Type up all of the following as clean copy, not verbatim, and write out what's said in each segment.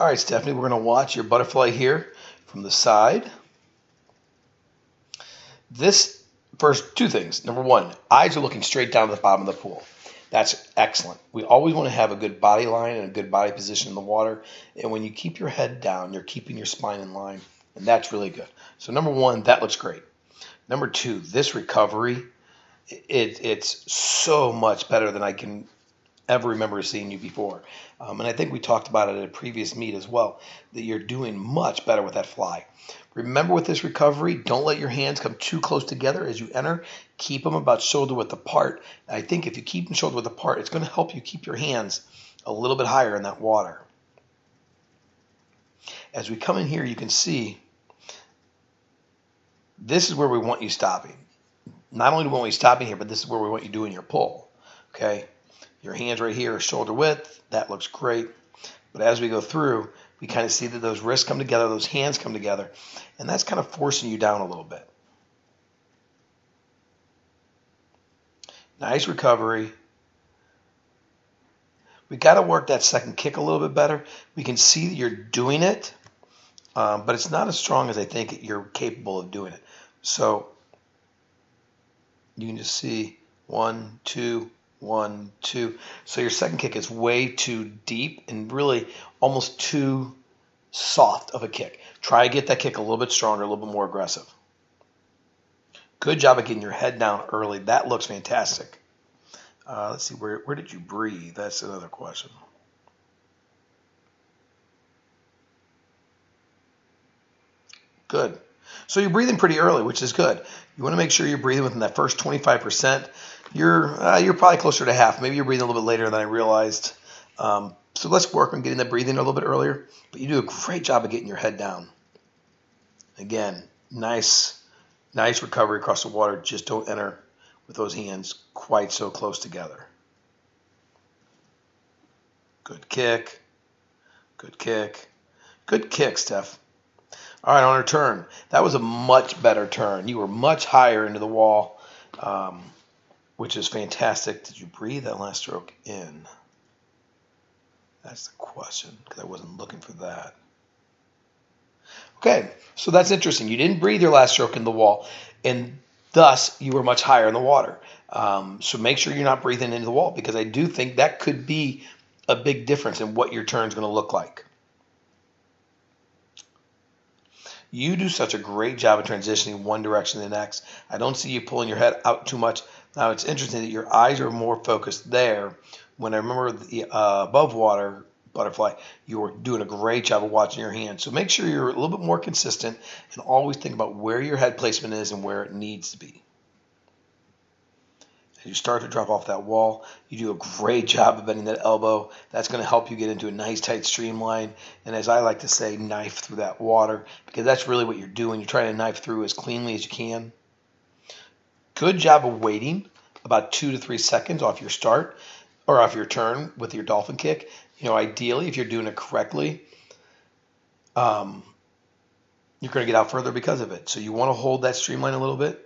All right, Stephanie, we're going to watch your butterfly here from the side. This first two things. Number one, eyes are looking straight down to the bottom of the pool. That's excellent. We always want to have a good body line and a good body position in the water. And when you keep your head down, you're keeping your spine in line. And that's really good. So number one, that looks great. Number two, this recovery, it's so much better than I can ever remember seeing you before. And I think we talked about it at a previous meet as well, that you're doing much better with that fly. Remember with this recovery, don't let your hands come too close together as you enter. Keep them about shoulder width apart. I think if you keep them shoulder width apart, it's going to help you keep your hands a little bit higher in that water. As we come in here, you can see this is where we want you stopping. Not only do we want you stopping here, but this is where we want you doing your pull. Okay? Your hands right here are shoulder width. That looks great. But as we go through, we kind of see that those wrists come together, those hands come together, and that's kind of forcing you down a little bit. Nice recovery. We got to work that second kick a little bit better. We can see that you're doing it, but it's not as strong as I think you're capable of doing it. So you can just see 1, 2, 1, 2. So your second kick is way too deep and really almost too soft of a kick. Try to get that kick a little bit stronger, a little bit more aggressive. Good job of getting your head down early. That looks fantastic. Let's see, where did you breathe? That's another question. Good. So you're breathing pretty early, which is good. You want to make sure you're breathing within that first 25%. You're probably closer to half. Maybe you're breathing a little bit later than I realized. So let's work on getting that breathing a little bit earlier. But you do a great job of getting your head down. Again, nice recovery across the water. Just don't enter with those hands quite so close together. Good kick. Good kick. Good kick, Steph. All right, on her turn. That was a much better turn. You were much higher into the wall, which is fantastic. Did you breathe that last stroke in? That's the question, because I wasn't looking for that. Okay, so that's interesting. You didn't breathe your last stroke in the wall, and thus you were much higher in the water. So make sure you're not breathing into the wall, because I do think that could be a big difference in what your turn is going to look like. You do such a great job of transitioning one direction to the next. I don't see you pulling your head out too much. Now, it's interesting that your eyes are more focused there. When I remember the above water butterfly, you were doing a great job of watching your hands. So make sure you're a little bit more consistent and always think about where your head placement is and where it needs to be. As you start to drop off that wall, you do a great job of bending that elbow. That's going to help you get into a nice tight streamline. And as I like to say, knife through that water, because that's really what you're doing. You're trying to knife through as cleanly as you can. Good job of waiting about 2 to 3 seconds off your start or off your turn with your dolphin kick. You know, ideally, if you're doing it correctly, you're going to get out further because of it. So you want to hold that streamline a little bit.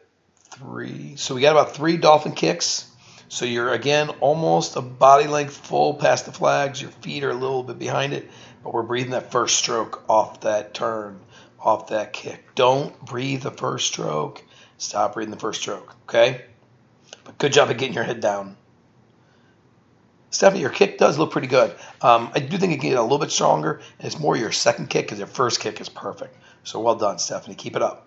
3. So we got about 3 dolphin kicks. So you're, again, almost a body length full past the flags. Your feet are a little bit behind it, but we're breathing that first stroke off that turn, off that kick. Don't breathe the first stroke. Stop breathing the first stroke, okay? But good job of getting your head down. Stephanie, your kick does look pretty good. I do think it can get a little bit stronger, and it's more your second kick because your first kick is perfect. So well done, Stephanie. Keep it up.